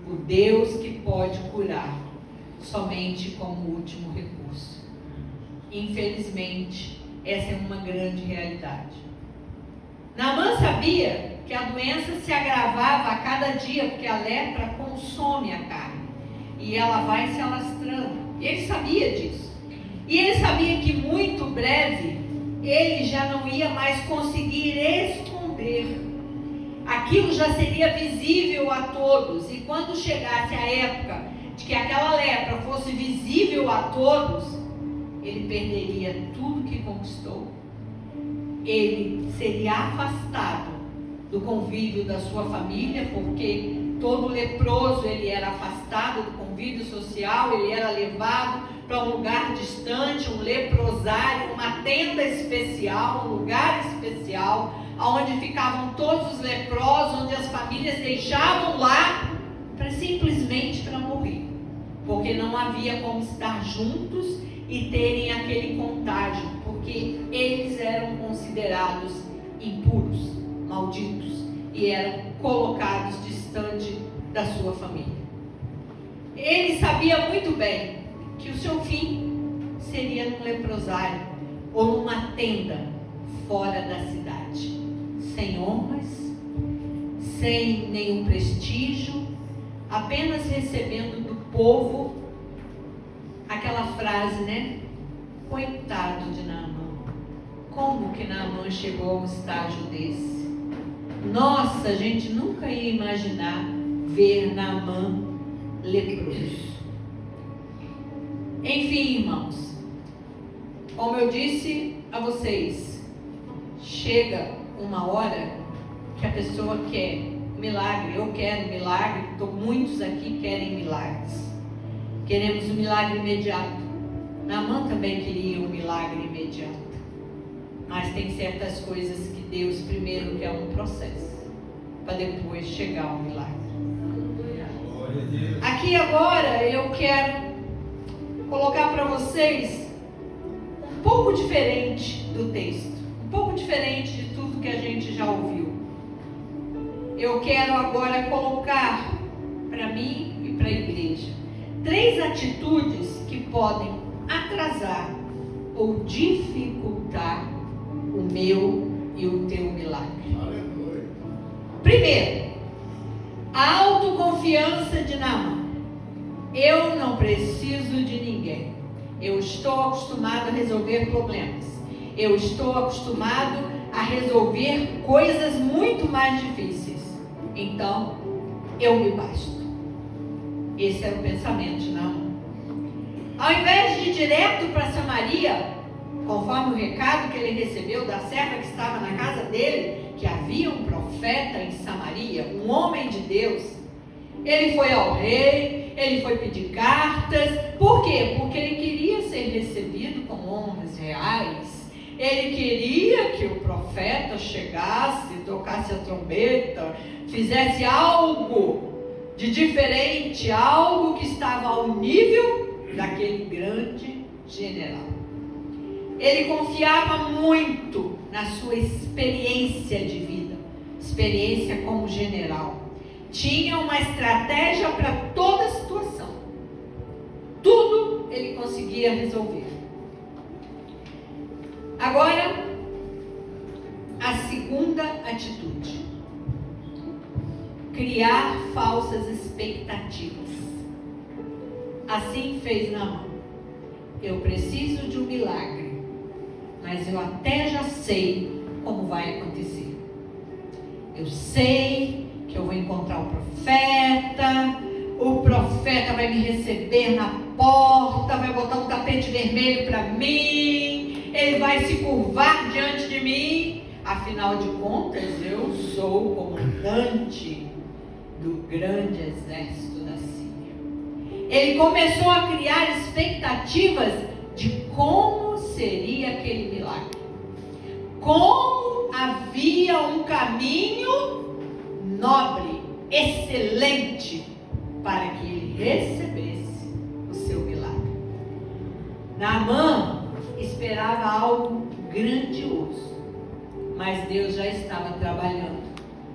o Deus que pode curar somente como último recurso. Infelizmente, essa é uma grande realidade. Naamã sabia que a doença se agravava a cada dia, porque a lepra consome a carne e ela vai se alastrando. Ele sabia disso. E ele sabia que muito breve ele já não ia mais conseguir esconder. Aquilo já seria visível a todos. E quando chegasse a época de que aquela lepra fosse visível a todos, ele perderia tudo que conquistou. Ele seria afastado do convívio da sua família, porque todo leproso ele era afastado do convívio social, ele era levado para um lugar distante, um leprosário, uma tenda especial, um lugar especial, onde ficavam todos os leprosos, onde as famílias deixavam lá simplesmente para morrer, porque não havia como estar juntos e terem aquele contágio, porque eles eram considerados impuros, malditos, e eram colocados distante da sua família. Ele sabia muito bem que o seu fim seria num leprosário ou numa tenda fora da cidade, sem honras, sem nenhum prestígio, apenas recebendo do povo aquela frase, né? Coitado de Naamã. Como que Naamã chegou a um estágio desse? Nossa, a gente nunca ia imaginar ver Naamã leproso. Enfim, irmãos, como eu disse a vocês, chega uma hora que a pessoa quer milagre. Eu quero milagre, muitos aqui querem milagres. Queremos um milagre imediato. Naamã também queria um milagre imediato. Mas tem certas coisas que Deus primeiro quer um processo, para depois chegar ao milagre. Aqui agora eu quero colocar para vocês um pouco diferente do texto, um pouco diferente de tudo que a gente já ouviu. Eu quero agora colocar para mim e para a igreja 3 atitudes que podem atrasar ou dificultar o meu e o teu milagre. Primeiro, a autoconfiança de Naamã. Eu não preciso de ninguém. Eu estou acostumado a resolver problemas. Eu estou acostumado a resolver coisas muito mais difíceis. Então, eu me basto. Esse era o pensamento de Naamã. Ao invés de ir direto para Samaria, conforme o recado que ele recebeu da serva que estava na casa dele, que havia um profeta em Samaria, um homem de Deus, ele foi ao rei, ele foi pedir cartas. Por quê? Porque ele queria ser recebido com honras reais. Ele queria que o profeta chegasse, tocasse a trombeta, fizesse algo de diferente, algo que estava ao nível daquele grande general. Ele confiava muito na sua experiência de vida, experiência como general. Tinha uma estratégia para toda situação. Tudo ele conseguia resolver. Agora, a segunda atitude: criar falsas expectativas. Assim fez Naamã. Eu preciso de um milagre, mas eu até já sei como vai acontecer. Eu sei que eu vou encontrar o profeta vai me receber na porta, vai botar um tapete vermelho para mim, ele vai se curvar diante de mim. Afinal de contas, eu sou o comandante do grande exército da Síria. Ele começou a criar expectativas de como seria aquele milagre, como havia um caminho nobre, excelente, para que ele recebesse o seu milagre. Naamã esperava algo grandioso, mas Deus já estava trabalhando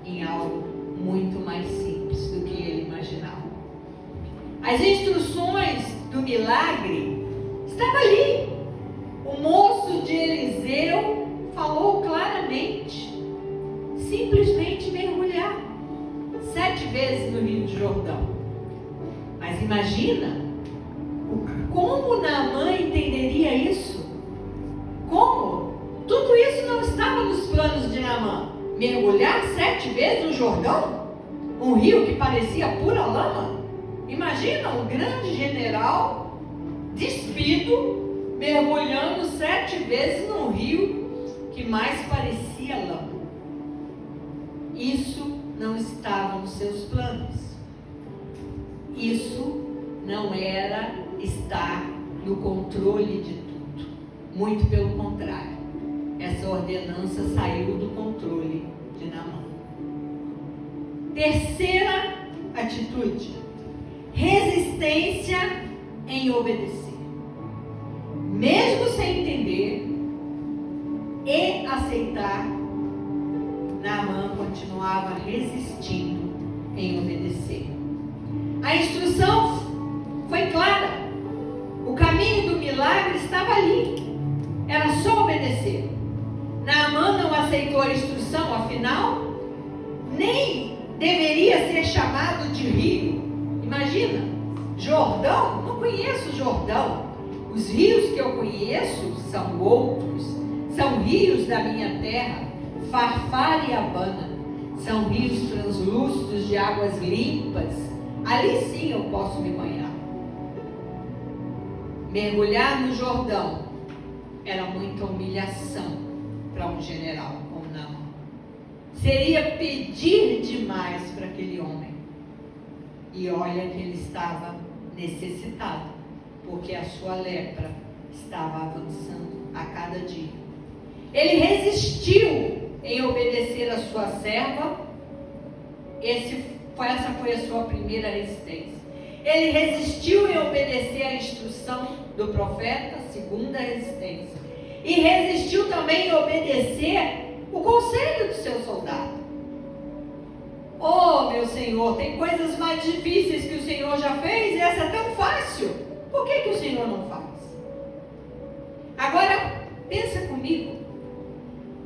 em algo muito mais simples do que ele imaginava. As instruções do milagre estavam ali. O moço de Eliseu falou claramente: simplesmente mergulhar 7 vezes no Rio Jordão. Mas imagina como Naamã entenderia isso? Como? Tudo isso não estava nos planos de Naamã. Mergulhar 7 vezes no Jordão? Um rio que parecia pura lama? Imagina um grande general despido mergulhando 7 vezes num rio que mais parecia lama. Isso não estava nos seus planos. Isso não era estar no controle de tudo. Muito pelo contrário. Essa ordenança saiu do controle de Naamã. Terceira atitude: resistência em obedecer. Mesmo sem entender e aceitar, Naamã continuava resistindo em obedecer. A instrução foi clara. O caminho do milagre estava ali. Era só obedecer. Naamã não aceitou a instrução, afinal, nem deveria ser chamado de rio. Imagina, Jordão? Não conheço Jordão. Os rios que eu conheço são outros. São rios da minha terra, Farfar e Abana. São rios translúcidos de águas limpas. Ali sim eu posso me banhar. Mergulhar no Jordão era muita humilhação para um general como Naamã. Seria pedir demais para aquele homem. E olha que ele estava necessitado, porque a sua lepra estava avançando a cada dia. Ele resistiu em obedecer a sua serva. Essa foi a sua primeira resistência. Ele resistiu em obedecer a instrução do profeta, segunda resistência. E resistiu também em obedecer o conselho do seu soldado. Oh, meu Senhor, tem coisas mais difíceis que o Senhor já fez e essa é tão fácil. Por que o Senhor não faz? Agora, pensa comigo.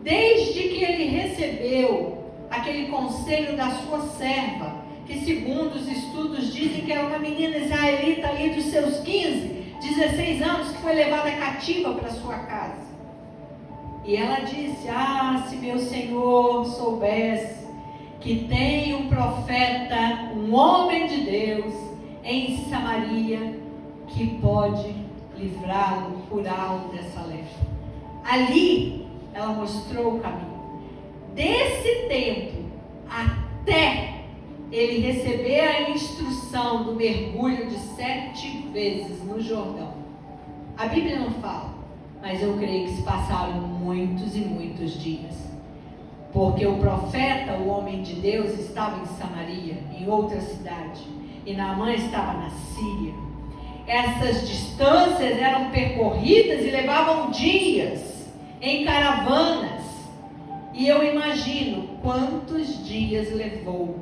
Desde que ele recebeu aquele conselho da sua serva, que segundo os estudos dizem que era uma menina israelita ali dos seus 15, 16 anos, que foi levada cativa para sua casa. E ela disse: se meu Senhor soubesse que tem um profeta, um homem de Deus em Samaria, que pode livrá-lo, curá-lo dessa lepra. Ali ela mostrou o caminho. Desse tempo até ele receber a instrução do mergulho de 7 vezes no Jordão, a Bíblia não fala, mas eu creio que se passaram muitos e muitos dias, porque o profeta, o homem de Deus, estava em Samaria, em outra cidade, e Naamã estava na Síria. Essas distâncias eram percorridas e levavam dias em caravanas, e eu imagino quantos dias levou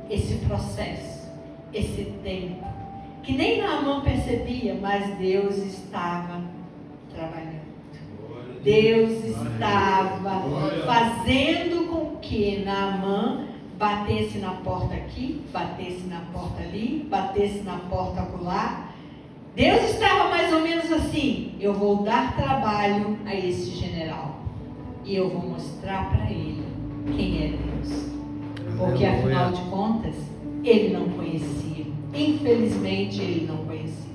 esse processo, esse tempo, que nem Naamã percebia, mas Deus estava trabalhando. Deus estava fazendo com que Naamã batesse na porta aqui, batesse na porta ali, batesse na porta acolá. Deus estava mais ou menos assim: eu vou dar trabalho a esse general e eu vou mostrar para ele quem é Deus. Porque afinal de contas, ele não conhecia. Infelizmente, ele não conhecia.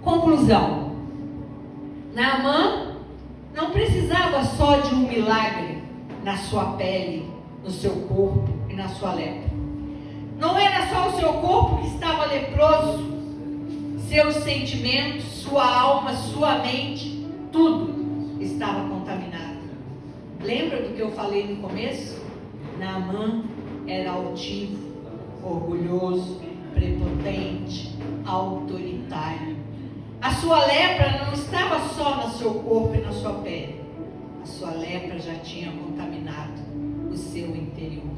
Conclusão: Naamã não precisava só de um milagre na sua pele, no seu corpo e na sua lepra. Não era só o seu corpo que estava leproso, seus sentimentos, sua alma, sua mente, tudo estava contaminado. Lembra do que eu falei no começo? Naamã era altivo, orgulhoso, prepotente, autoritário. A sua lepra não estava só no seu corpo e na sua pele. A sua lepra já tinha contaminado o seu interior.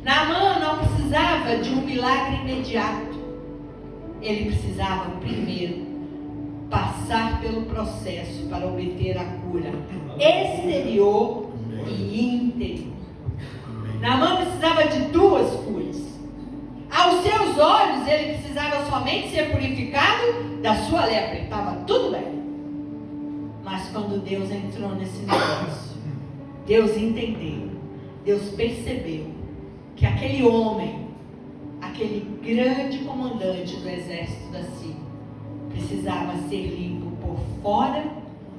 Naamã não precisava de um milagre imediato. ele precisava primeiro passar pelo processo para obter a cura exterior e interior. Naamã precisava de duas curas. Aos seus olhos, ele precisava somente ser purificado da sua lepra. Estava tudo bem. Mas quando Deus entrou nesse negócio, Deus entendeu, Deus percebeu que aquele homem, aquele grande comandante do exército da Síria, precisava ser limpo por fora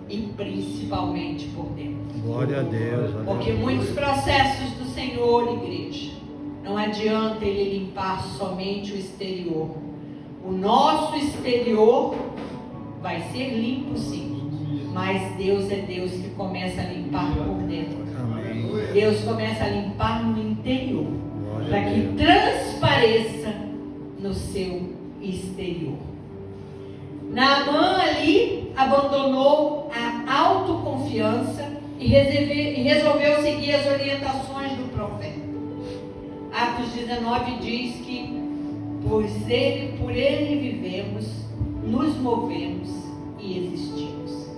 e principalmente por dentro. Glória a Deus. Porque muitos processos do Senhor, igreja, não adianta ele limpar somente o exterior. O nosso exterior vai ser limpo, sim, mas Deus é Deus que começa a limpar por dentro. Amém. Deus começa a limpar no interior, para que transpareça no seu exterior. Naamã ali abandonou a autoconfiança e resolveu seguir as orientações do profeta. Atos 19 diz que por ele vivemos, nos movemos e existimos.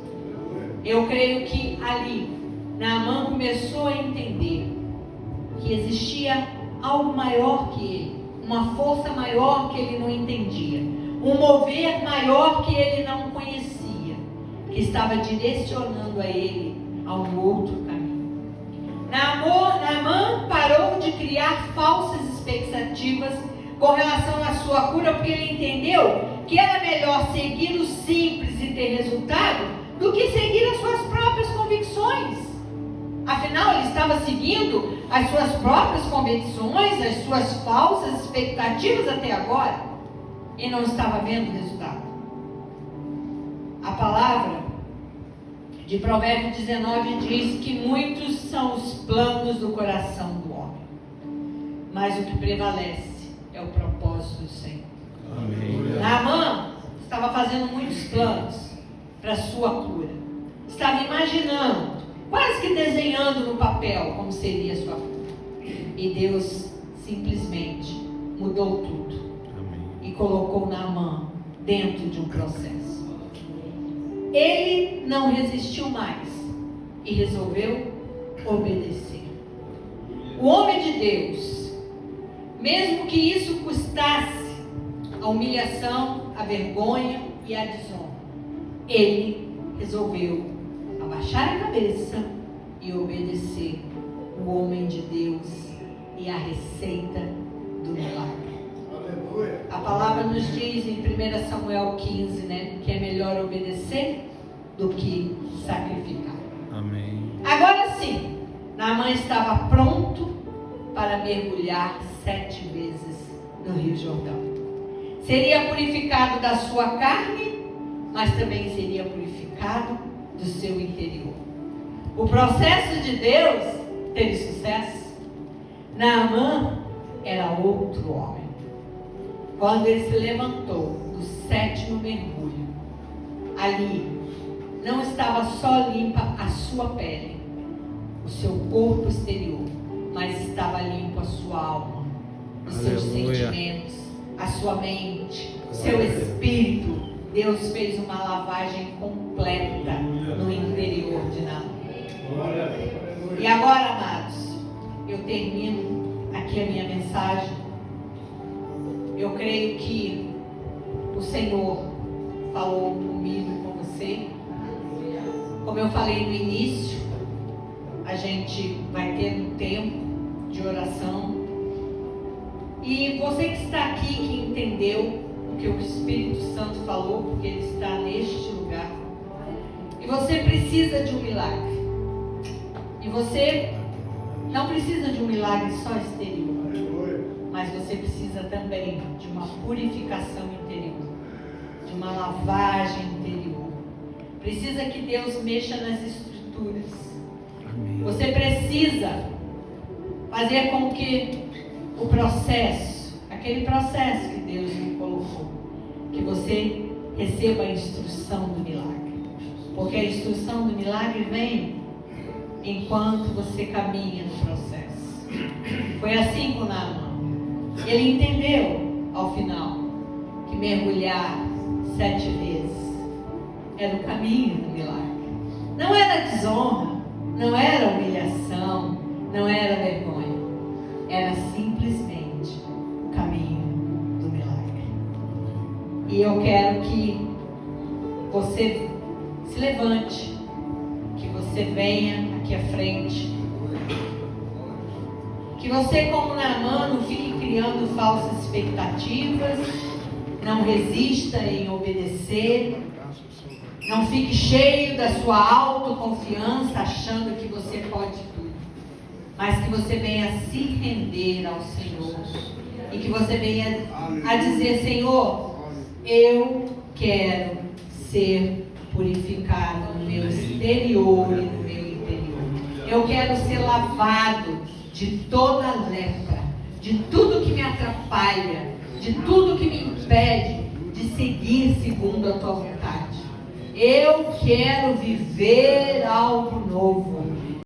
Eu creio que ali Naamã começou a entender que existia algo maior que ele, uma força maior que ele não entendia, um mover maior que ele não conhecia, que estava direcionando a ele a um outro caminho. Naamã parou de criar falsas expectativas com relação à sua cura, porque ele entendeu que era melhor seguir o simples e ter resultado do que seguir as suas próprias convicções. Afinal, ele estava seguindo as suas próprias convicções, as suas falsas expectativas até agora, e não estava vendo resultado. A palavra de Provérbios 19 diz que muitos são os planos do coração do homem, mas o que prevalece é o propósito do Senhor. Amém. Naamã estava fazendo muitos planos para a sua cura. Estava imaginando, quase que desenhando no papel como seria a sua cura. E Deus simplesmente mudou tudo. Amém. E colocou Naamã dentro de um processo. Ele não resistiu mais e resolveu obedecer. O homem de Deus, mesmo que isso custasse a humilhação, a vergonha e a desonra, ele resolveu abaixar a cabeça e obedecer o homem de Deus e a receita do milagre. A palavra nos diz em 1 Samuel 15, que é melhor obedecer do que sacrificar. Amém. Agora sim, Naamã estava pronto para mergulhar 7 vezes no Rio Jordão. Seria purificado da sua carne, mas também seria purificado do seu interior. O processo de Deus teve sucesso. Naamã era outro homem. Quando ele se levantou do 7º mergulho, ali não estava só limpa a sua pele, o seu corpo exterior, mas estava limpo a sua alma, os seus sentimentos, a sua mente, o seu espírito. Deus fez uma lavagem completa no interior de Naamã. E agora, amados, eu termino aqui a minha mensagem. Eu creio que o Senhor falou comigo e com você. Como eu falei no início, a gente vai ter um tempo de oração. E você que está aqui, que entendeu o que o Espírito Santo falou, porque ele está neste lugar, e você precisa de um milagre. E você não precisa de um milagre só exterior, mas você precisa também de uma purificação interior, de uma lavagem interior. Precisa que Deus mexa nas estruturas. Amém. Você precisa fazer com que o processo, aquele processo que Deus lhe colocou, que você receba a instrução do milagre. Porque a instrução do milagre vem enquanto você caminha no processo. Foi assim com Naamã. Ele entendeu, ao final, que mergulhar 7 vezes. Era o caminho do milagre. Não era desonra, não era humilhação, não era vergonha. Era simplesmente o caminho do milagre. E eu quero que você se levante, que você venha aqui à frente, que você, como Naamã, não fique criando falsas expectativas, não resista em obedecer, não fique cheio da sua autoconfiança, achando que você pode tudo, mas que você venha se render ao Senhor e que você venha a dizer: Senhor, eu quero ser purificado no meu exterior e no meu interior. Eu quero ser lavado de toda a lepra, de tudo que me atrapalha, de tudo que me impede de seguir segundo a tua vontade. Eu quero viver algo novo.